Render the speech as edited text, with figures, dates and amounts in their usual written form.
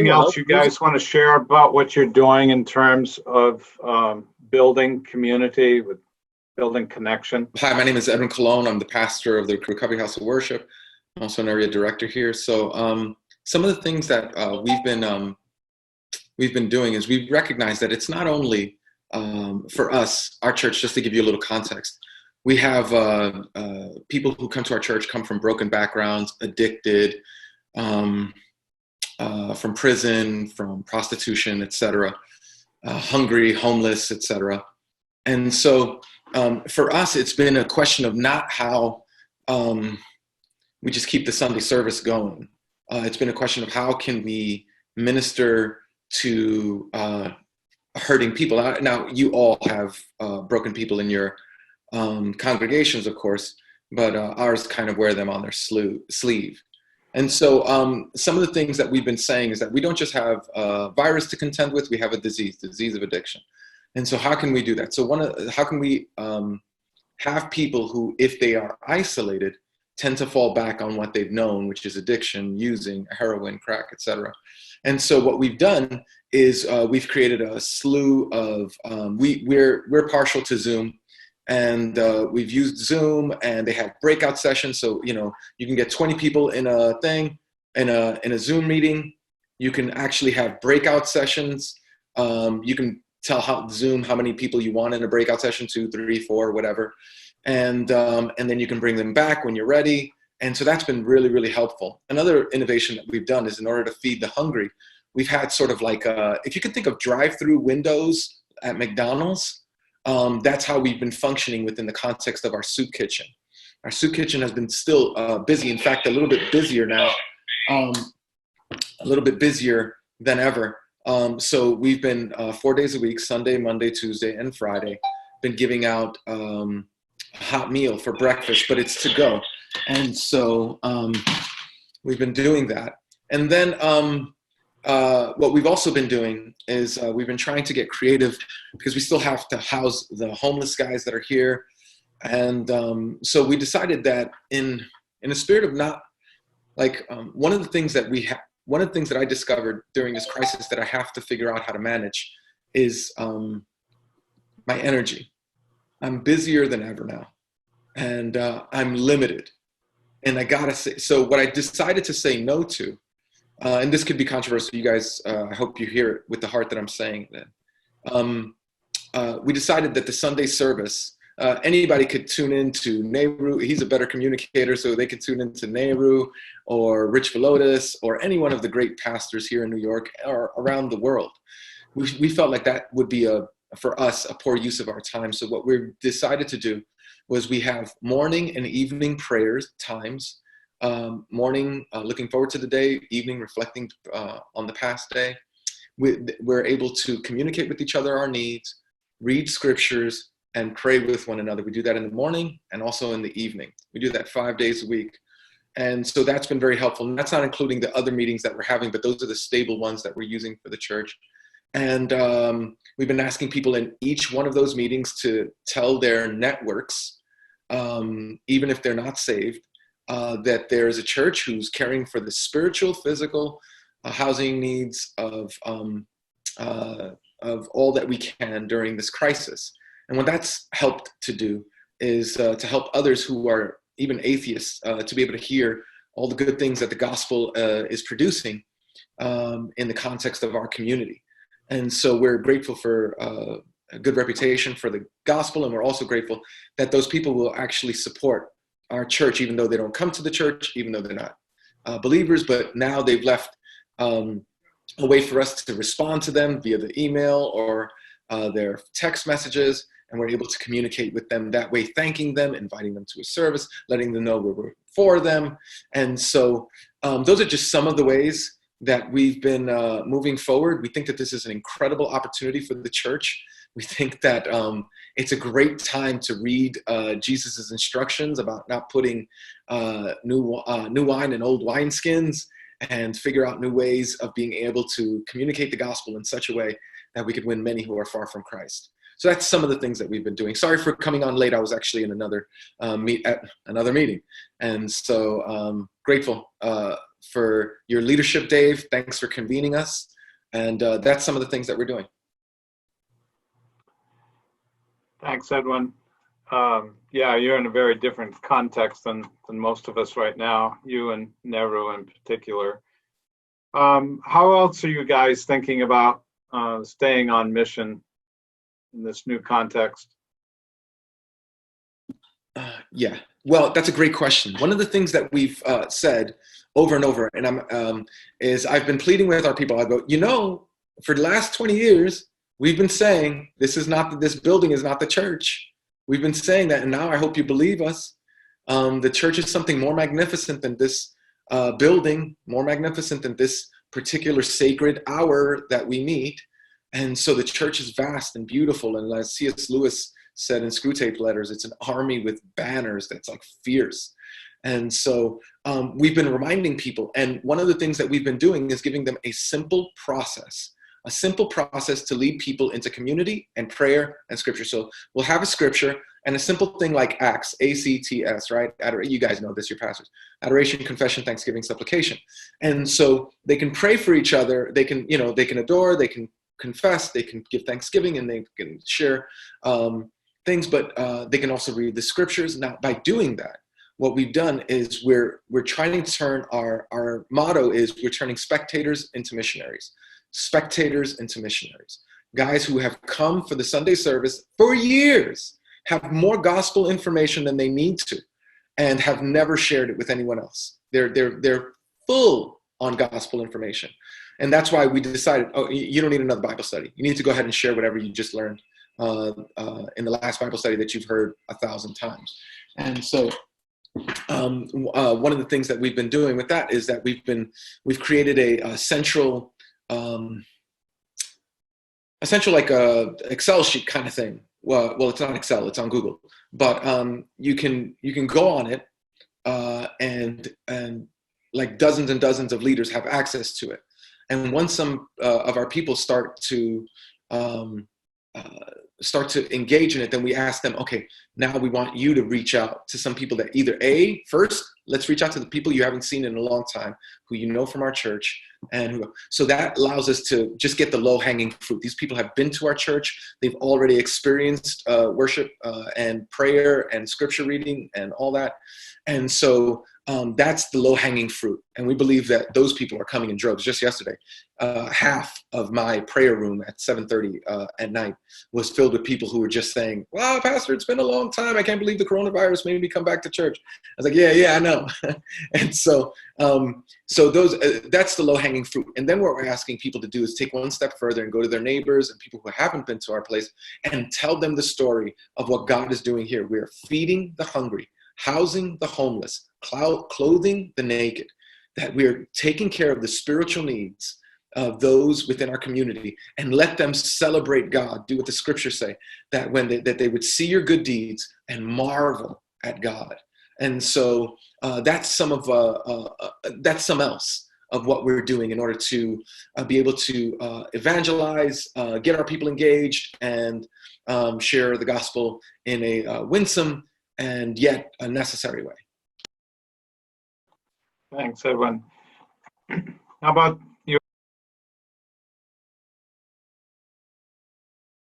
anything else you guys want to share about what you're doing in terms of building community, with building connection? Hi, my name is Edwin. I'm the pastor of the Recovery House of Worship. I'm also an area director here. So some of the things that we've been doing is we've recognized that it's not only for us, our church, just to give you a little context. We have people who come to our church come from broken backgrounds, addicted, from prison, from prostitution, etc., hungry, homeless, etc. And so for us, it's been a question of not how we just keep the Sunday service going. It's been a question of how can we minister to hurting people. Now, you all have broken people in your congregations, of course, but ours kind of wear them on their sleeve. And so some of the things that we've been saying is that we don't just have a virus to contend with, we have a disease of addiction. And so how can we do that? So how can we have people who, if they are isolated, tend to fall back on what they've known, which is addiction, using heroin, crack, etc. And so what we've done is we've created a slew of, we're partial to Zoom, and we've used Zoom, and they have breakout sessions. So, you can get 20 people in a thing, in a Zoom meeting. You can actually have breakout sessions. You can tell Zoom how many people you want in a breakout session, 2, 3, 4, whatever. And then you can bring them back when you're ready. And so that's been really, really helpful. Another innovation that we've done is, in order to feed the hungry, we've had sort of like, if you could think of drive-through windows at McDonald's, that's how we've been functioning within the context of our soup kitchen. Our soup kitchen has been still busy. In fact, a little bit busier now, a little bit busier than ever. So we've been 4 days a week, Sunday, Monday, Tuesday, and Friday, been giving out a hot meal for breakfast, but it's to go. And so we've been doing that. And then what we've also been doing is we've been trying to get creative, because we still have to house the homeless guys that are here. And so we decided that in a spirit of not, like, one of the things that I discovered during this crisis that I have to figure out how to manage is my energy. I'm busier than ever now, and I'm limited. And I gotta say, so what I decided to say no to, and this could be controversial, you guys, I hope you hear it with the heart that I'm saying that. We decided that the Sunday service, anybody could tune into Nehru. He's a better communicator, so they could tune into Nehru or Rich Velotis or any one of the great pastors here in New York or around the world. We felt like that would be, for us, a poor use of our time. So what we decided to do was we have morning and evening prayers times. Morning, looking forward to the day, evening, reflecting on the past day. We're able to communicate with each other our needs, read scriptures, and pray with one another. We do that in the morning and also in the evening. We do that 5 days a week. And so that's been very helpful. And that's not including the other meetings that we're having, but those are the stable ones that we're using for the church. And we've been asking people in each one of those meetings to tell their networks, even if they're not saved, that there is a church who's caring for the spiritual, physical, housing needs of all that we can during this crisis. And what that's helped to do is to help others who are even atheists to be able to hear all the good things that the gospel is producing in the context of our community. And so we're grateful for a good reputation for the gospel, and we're also grateful that those people will actually support our church, even though they don't come to the church, even though they're not believers, but now they've left a way for us to respond to them via the email or their text messages, and we're able to communicate with them that way, thanking them, inviting them to a service, letting them know we're for them. And so those are just some of the ways that we've been moving forward. We think that this is an incredible opportunity for the church. We think that it's a great time to read Jesus's instructions about not putting new wine in old wineskins, and figure out new ways of being able to communicate the gospel in such a way that we could win many who are far from Christ. So that's some of the things that we've been doing. Sorry for coming on late. I was actually in another meeting. And so grateful for your leadership, Dave. Thanks for convening us. And that's some of the things that we're doing. Thanks, Edwin. Yeah, you're in a very different context than most of us right now, you and Nehru in particular. How else are you guys thinking about staying on mission in this new context? Yeah, well, that's a great question. One of the things that we've said over and over, and is I've been pleading with our people. I go, for the last 20 years, we've been saying this building is not the church. We've been saying that, and now I hope you believe us. The church is something more magnificent than this building, more magnificent than this particular sacred hour that we meet. And so the church is vast and beautiful. And as C.S. Lewis said in Screwtape Letters, it's an army with banners that's like fierce. And so we've been reminding people. And one of the things that we've been doing is giving them a simple process to lead people into community and prayer and scripture. So we'll have a scripture and a simple thing like Acts, ACTS, right? You guys know this, your pastors. Adoration, confession, thanksgiving, supplication. And so they can pray for each other. They can, they can adore, they can confess, they can give thanksgiving, and they can share things, but they can also read the scriptures. Now, by doing that, what we've done is we're trying to turn our motto is we're turning spectators into missionaries. Spectators into missionaries. Guys who have come for the Sunday service for years, have more gospel information than they need to, and have never shared it with anyone else. They're full on gospel information. And that's why we decided, you don't need another Bible study. You need to go ahead and share whatever you just learned in the last Bible study that you've heard 1,000 times. And so one of the things that we've been doing with that is that we've created a central, essential like a Excel sheet kind of thing. Well, it's not Excel, it's on Google, but you can go on it and like dozens and dozens of leaders have access to it. And once some of our people start to engage in it, then we ask them, okay, now we want you to reach out to some people that either first, let's reach out to the people you haven't seen in a long time, who you know from our church, so that allows us to just get the low-hanging fruit. These people have been to our church. They've already experienced worship and prayer and scripture reading and all that. And so that's the low-hanging fruit. And we believe that those people are coming in droves. Just yesterday, half of my prayer room at 7:30 at night was filled with people who were just saying, wow, Pastor, it's been a long time. I can't believe the coronavirus made me come back to church. I was like, yeah, I know. And so that's the low-hanging fruit. And then what we're asking people to do is take one step further and go to their neighbors and people who haven't been to our place and tell them the story of what God is doing here. We are feeding the hungry, housing the homeless, clothing the naked, that we're taking care of the spiritual needs of those within our community, and let them celebrate God, do what the scriptures say, that that they would see your good deeds and marvel at God. And so that's some else of what we're doing in order to be able to evangelize, get our people engaged, and share the gospel in a winsome and yet a necessary way. Thanks, Edwin. How about